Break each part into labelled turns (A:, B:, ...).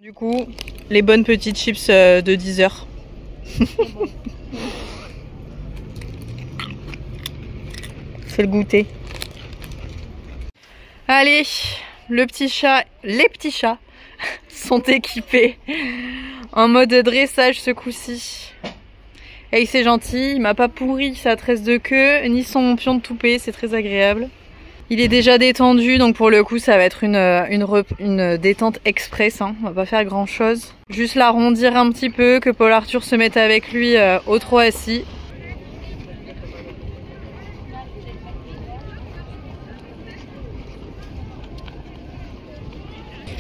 A: Du coup, les bonnes petites chips de 10 heures. C'est le goûter. Allez, les petits chats sont équipés en mode dressage ce coup-ci. Et c'est gentil, il m'a pas pourri sa tresse de queue, ni son pion de toupet, c'est très agréable. Il est déjà détendu, donc pour le coup ça va être une détente express, hein. On va pas faire grand chose. Juste l'arrondir un petit peu, que Paul Arthur se mette avec lui au trot assis.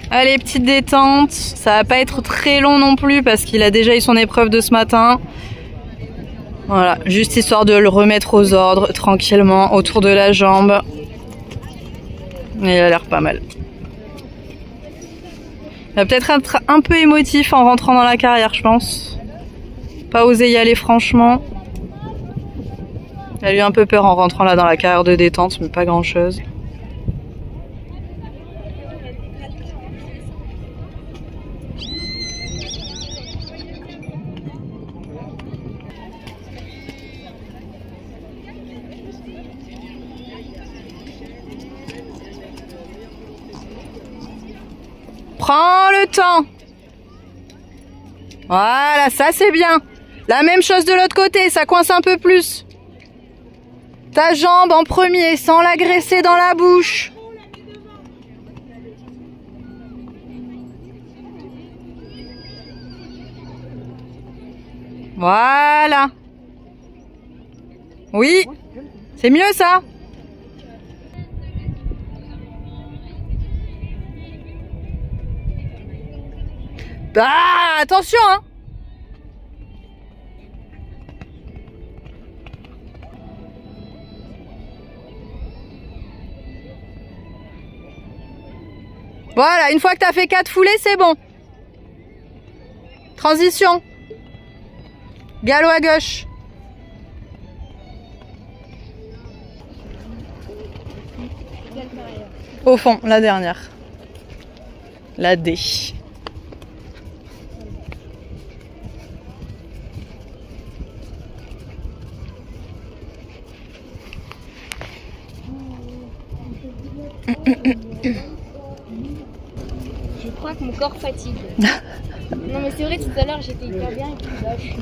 A: Allez, petite détente, ça va pas être très long non plus parce qu'il a déjà eu son épreuve de ce matin. Voilà, juste histoire de le remettre aux ordres tranquillement autour de la jambe. Et il a l'air pas mal. Il va peut-être être un peu émotif en rentrant dans la carrière, je pense. Pas oser y aller franchement. Il a eu un peu peur en rentrant là dans la carrière de détente, mais pas grand chose. Prends le temps. Voilà, ça c'est bien. La même chose de l'autre côté, ça coince un peu plus. Ta jambe en premier, sans l'agresser dans la bouche. Voilà. Oui, c'est mieux ça. Ah, attention hein. Voilà, une fois que tu as fait 4 foulées, c'est bon. Transition. Galop à gauche. Au fond, la dernière. La D.
B: Je crois que mon corps fatigue. Non mais c'est vrai, tout à l'heure j'étais hyper bien et puis là je suis...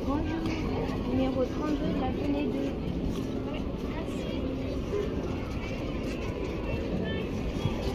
B: Bonjour, numéro 32 de la Poney 2.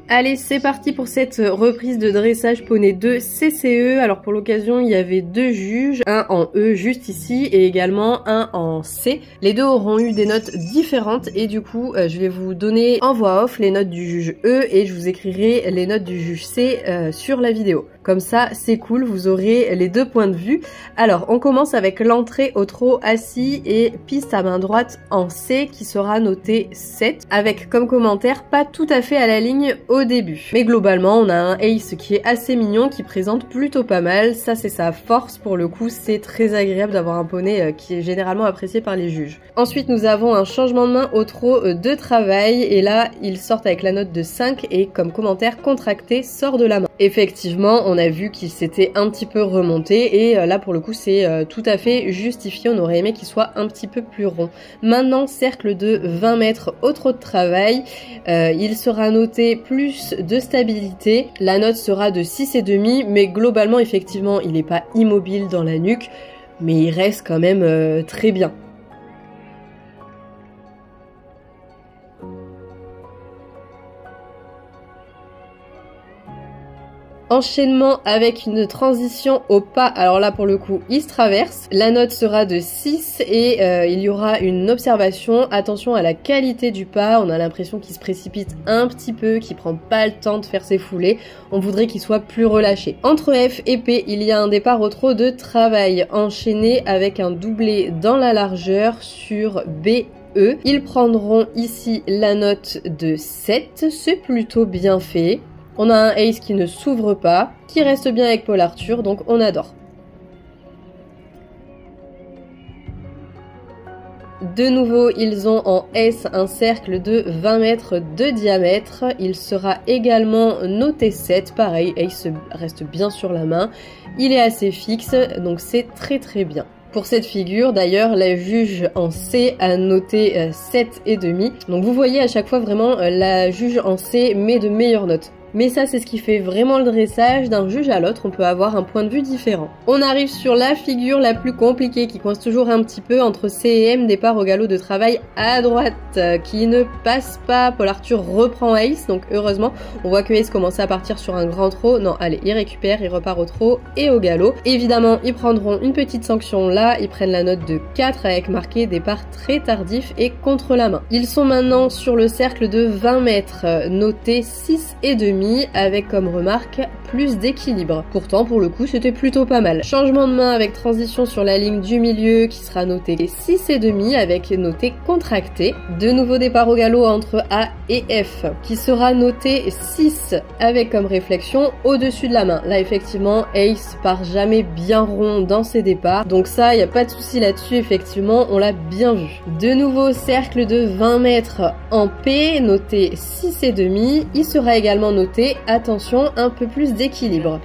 A: Allez, c'est parti pour cette reprise de dressage poney 2 CCE. Alors pour l'occasion, il y avait 2 juges, un en E juste ici et également un en C. Les deux auront eu des notes différentes et du coup, je vais vous donner en voix off les notes du juge E et je vous écrirai les notes du juge C sur la vidéo. Comme ça, c'est cool, vous aurez les deux points de vue. Alors, on commence avec l'entrée au trot assis et piste à main droite en C qui sera notée 7 avec comme commentaire pas tout à fait à la ligne au début. Mais globalement, on a un ace qui est assez mignon, qui présente plutôt pas mal. Ça, c'est sa force pour le coup. C'est très agréable d'avoir un poney qui est généralement apprécié par les juges. Ensuite, nous avons un changement de main au trot de travail et là, ils sortent avec la note de 5 et comme commentaire contracté sort de la main. Effectivement, on a vu qu'il s'était un petit peu remonté et là pour le coup c'est tout à fait justifié, on aurait aimé qu'il soit un petit peu plus rond. Maintenant, cercle de 20 mètres au trot de travail, il sera noté plus de stabilité, la note sera de 6,5 mais globalement effectivement il n'est pas immobile dans la nuque mais il reste quand même très bien. Enchaînement avec une transition au pas, alors là pour le coup il se traverse, la note sera de 6 et il y aura une observation, attention à la qualité du pas, on a l'impression qu'il se précipite un petit peu, qu'il prend pas le temps de faire ses foulées, on voudrait qu'il soit plus relâché. Entre F et P, il y a un départ au trot de travail enchaîné avec un doublé dans la largeur sur B E. Ils prendront ici la note de 7, c'est plutôt bien fait. On a un Ace qui ne s'ouvre pas, qui reste bien avec Paul Arthur, donc on adore. De nouveau, ils ont en S un cercle de 20 mètres de diamètre. Il sera également noté 7. Pareil, Ace reste bien sur la main. Il est assez fixe, donc c'est très très bien. Pour cette figure, d'ailleurs, la juge en C a noté 7,5. Donc vous voyez à chaque fois vraiment la juge en C met de meilleures notes. Mais ça, c'est ce qui fait vraiment le dressage. D'un juge à l'autre, on peut avoir un point de vue différent. On arrive sur la figure la plus compliquée qui coince toujours un petit peu entre C et M, départ au galop de travail à droite, qui ne passe pas. Paul Arthur reprend Ace, donc heureusement, on voit que Ace commence à partir sur un grand trot. Non, allez, il récupère, il repart au trot et au galop. Évidemment, ils prendront une petite sanction là, ils prennent la note de 4 avec marqué départ très tardif et contre la main. Ils sont maintenant sur le cercle de 20 mètres, noté 6,5. Avec comme remarque plus d'équilibre. Pourtant pour le coup c'était plutôt pas mal. Changement de main avec transition sur la ligne du milieu qui sera noté 6,5 avec noté contracté. De nouveau départ au galop entre A et F qui sera noté 6 avec comme réflexion au-dessus de la main. Là effectivement Ace part jamais bien rond dans ses départs, donc ça y a pas de souci là-dessus, effectivement on l'a bien vu. De nouveau cercle de 20 mètres en P noté 6,5. Il sera également noté, attention, un peu plus d'équilibre.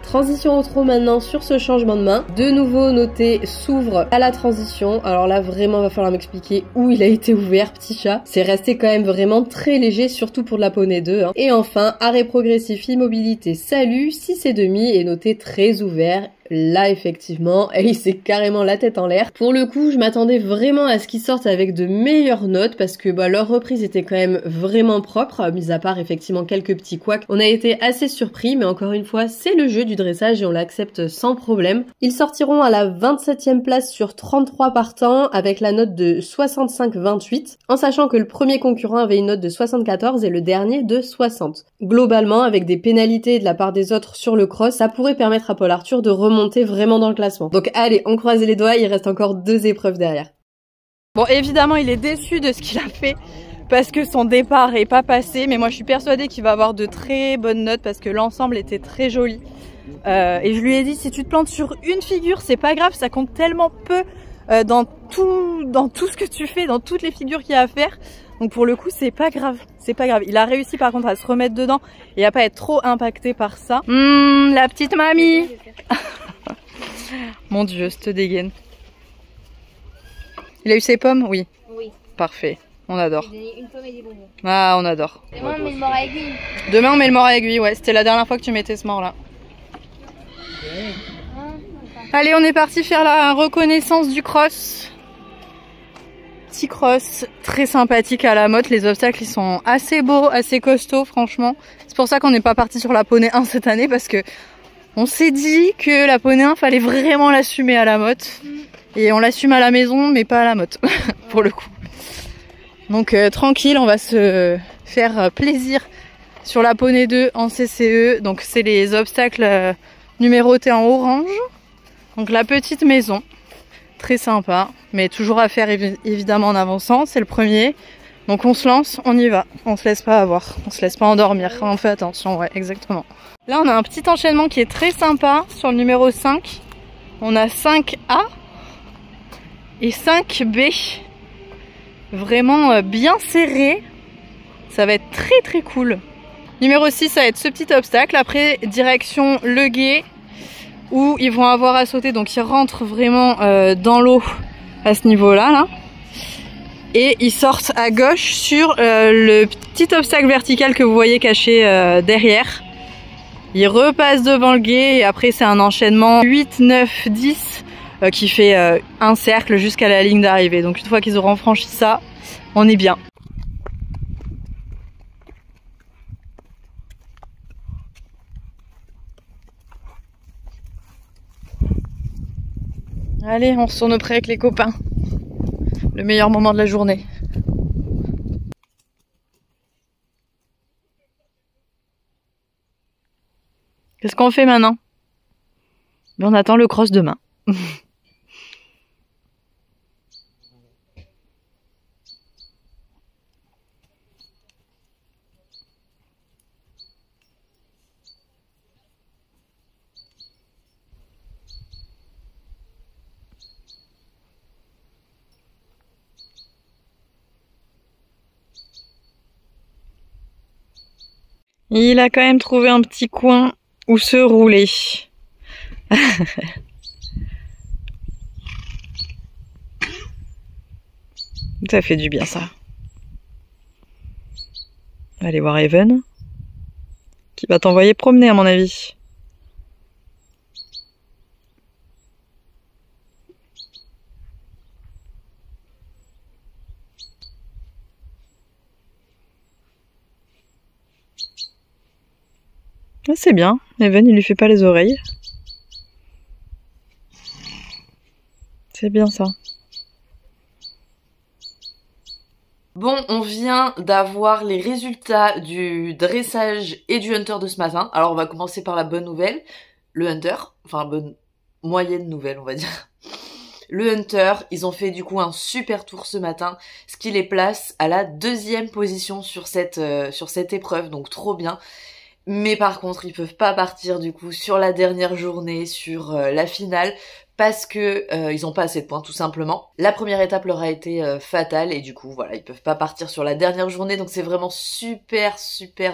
A: Transition au trot maintenant sur ce changement de main. De nouveau noté s'ouvre à la transition. Alors là vraiment va falloir m'expliquer où il a été ouvert, petit chat. C'est resté quand même vraiment très léger, surtout pour de la poney 2. Et enfin, arrêt progressif, immobilité, salut, 6,5 et noté très ouvert. Là effectivement, il s'est carrément la tête en l'air. Pour le coup, je m'attendais vraiment à ce qu'ils sortent avec de meilleures notes parce que leur reprise était quand même vraiment propre, mis à part effectivement quelques petits couacs. On a été assez surpris, mais encore une fois, c'est le jeu du dressage et on l'accepte sans problème. Ils sortiront à la 27e place sur 33 partants avec la note de 65,28, en sachant que le premier concurrent avait une note de 74 et le dernier de 60. Globalement, avec des pénalités de la part des autres sur le cross, ça pourrait permettre à Paul Arthur de remonter vraiment dans le classement. Donc allez, on croise les doigts, il reste encore 2 épreuves derrière.
C: Bon, évidemment, il est déçu de ce qu'il a fait parce que son départ est pas passé, mais moi je suis persuadée qu'il va avoir de très bonnes notes parce que l'ensemble était très joli. Et je lui ai dit, si tu te plantes sur une figure, c'est pas grave, ça compte tellement peu dans tout ce que tu fais, dans toutes les figures qu'il y a à faire. Donc pour le coup, c'est pas grave, c'est pas grave. Il a réussi par contre à se remettre dedans et à pas être trop impacté par ça. La petite mamie. Mon Dieu, cette dégaine. Il a eu ses pommes? Oui.
B: Oui.
C: Parfait, on adore.
B: J'ai donné une pomme et des bonbons.
C: Ah, on adore.
B: Demain, on met le mort à aiguille.
C: Demain, on met le mort à aiguille, ouais. C'était la dernière fois que tu mettais ce mort là. Allez, on est parti faire la reconnaissance du cross. Petit cross, très sympathique à la motte. Les obstacles, ils sont assez beaux, assez costauds, franchement. C'est pour ça qu'on n'est pas parti sur la poney 1 cette année, parce que on s'est dit que la poney 1, fallait vraiment l'assumer à la motte. Et on l'assume à la maison, mais pas à la motte, pour le coup. Donc tranquille, on va se faire plaisir sur la poney 2 en CCE. Donc c'est les obstacles numérotés en orange. Donc la petite maison, très sympa, mais toujours à faire évidemment en avançant, c'est le premier. Donc on se lance, on y va, on se laisse pas avoir, on se laisse pas endormir, on fait attention, ouais, exactement. Là on a un petit enchaînement qui est très sympa sur le numéro 5. On a 5A et 5B, vraiment bien serré, ça va être très très cool. Numéro 6, ça va être ce petit obstacle, après direction le gué, où ils vont avoir à sauter, donc ils rentrent vraiment dans l'eau à ce niveau-là, là. Et ils sortent à gauche sur le petit obstacle vertical que vous voyez caché derrière. Ils repassent devant le gué et après c'est un enchaînement 8, 9, 10 qui fait un cercle jusqu'à la ligne d'arrivée. Donc une fois qu'ils auront franchi ça, on est bien. Allez, on se tourne près avec les copains. Le meilleur moment de la journée. Qu'est-ce qu'on fait maintenant? Mais on attend le cross demain. Il a quand même trouvé un petit coin où se rouler. Ça fait du bien ça. On va aller voir Even, qui va t'envoyer promener à mon avis. Ah, c'est bien, Even il lui fait pas les oreilles. C'est bien ça.
A: Bon, on vient d'avoir les résultats du dressage et du hunter de ce matin. Alors on va commencer par la bonne nouvelle. Le hunter, enfin bonne moyenne nouvelle on va dire. Le hunter, ils ont fait du coup un super tour ce matin, ce qui les place à la 2e position sur cette épreuve, donc trop bien. Mais par contre, ils peuvent pas partir du coup sur la dernière journée, sur la finale, parce que ils ont pas assez de points tout simplement. La première étape leur a été fatale et du coup voilà, ils peuvent pas partir sur la dernière journée, donc c'est vraiment super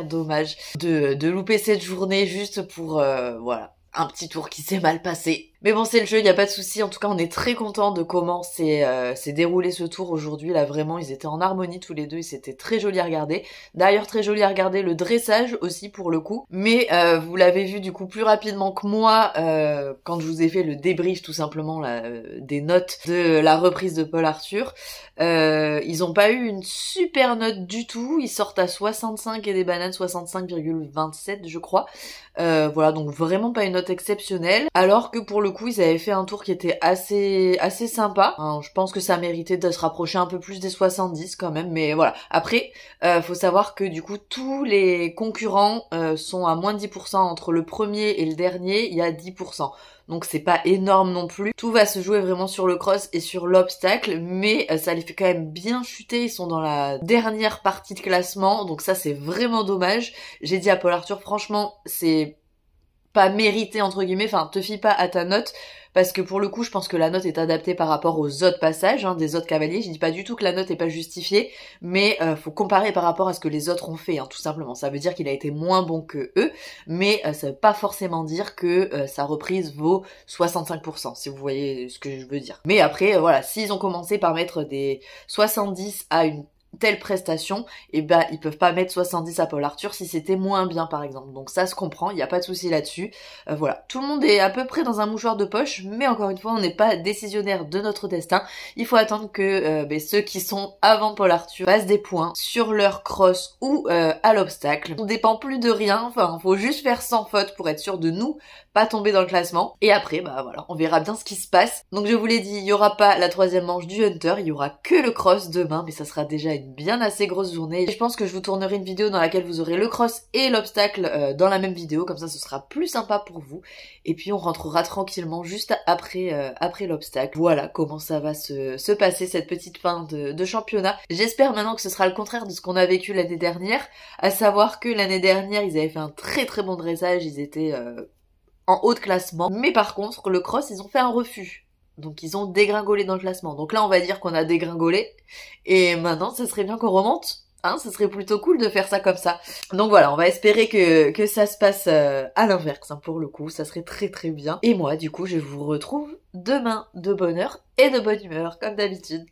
A: dommage de louper cette journée juste pour voilà, un petit tour qui s'est mal passé. Mais bon, c'est le jeu, y a pas de souci. En tout cas, on est très content de comment s'est déroulé ce tour aujourd'hui. Là, vraiment, ils étaient en harmonie tous les deux. C'était très joli à regarder. D'ailleurs, très joli à regarder le dressage aussi pour le coup. Mais vous l'avez vu du coup plus rapidement que moi quand je vous ai fait le débrief tout simplement là, des notes de la reprise de Paul Arthur. Ils ont pas eu une super note du tout. Ils sortent à 65 et des bananes 65,27 je crois. Voilà, donc vraiment pas une note exceptionnelle. Alors que pour le coup, ils avaient fait un tour qui était assez sympa. Hein, je pense que ça méritait de se rapprocher un peu plus des 70 quand même, mais voilà. Après, faut savoir que du coup, tous les concurrents sont à moins de 10%. Entre le premier et le dernier, il y a 10%. Donc c'est pas énorme non plus. Tout va se jouer vraiment sur le cross et sur l'obstacle, mais ça les fait quand même bien chuter. Ils sont dans la dernière partie de classement, donc ça c'est vraiment dommage. J'ai dit à Paul Arthur, franchement, c'est pas mérité entre guillemets, enfin te fie pas à ta note, parce que pour le coup je pense que la note est adaptée par rapport aux autres passages des autres cavaliers. Je dis pas du tout que la note est pas justifiée, mais faut comparer par rapport à ce que les autres ont fait, tout simplement. Ça veut dire qu'il a été moins bon que eux, mais ça veut pas forcément dire que sa reprise vaut 65%, si vous voyez ce que je veux dire. Mais après voilà, s'ils ont commencé par mettre des 70 à une telle prestation, et ben ils peuvent pas mettre 70 à Paul Arthur si c'était moins bien par exemple. Donc ça se comprend, il n'y a pas de souci là-dessus. Voilà, tout le monde est à peu près dans un mouchoir de poche, mais encore une fois, on n'est pas décisionnaire de notre destin. Il faut attendre que ceux qui sont avant Paul Arthur fassent des points sur leur cross ou à l'obstacle. On dépend plus de rien, enfin faut juste faire sans faute pour être sûr de nous pas tomber dans le classement. Et après, bah voilà, on verra bien ce qui se passe. Donc je vous l'ai dit, il y aura pas la 3e manche du hunter, il y aura que le cross demain, mais ça sera déjà une bien assez grosse journée. Et je pense que je vous tournerai une vidéo dans laquelle vous aurez le cross et l'obstacle dans la même vidéo, comme ça ce sera plus sympa pour vous. Et puis on rentrera tranquillement juste après l'obstacle. Voilà comment ça va se passer cette petite fin de championnat. J'espère maintenant que ce sera le contraire de ce qu'on a vécu l'année dernière, à savoir que l'année dernière ils avaient fait un très bon dressage, ils étaient en haut de classement, mais par contre le cross ils ont fait un refus, donc ils ont dégringolé dans le classement. Donc là on va dire qu'on a dégringolé, et maintenant ça serait bien qu'on remonte, ça serait plutôt cool de faire ça comme ça. Donc voilà, on va espérer que ça se passe à l'inverse, pour le coup, ça serait très bien. Et moi du coup je vous retrouve demain de bonne heure et de bonne humeur comme d'habitude.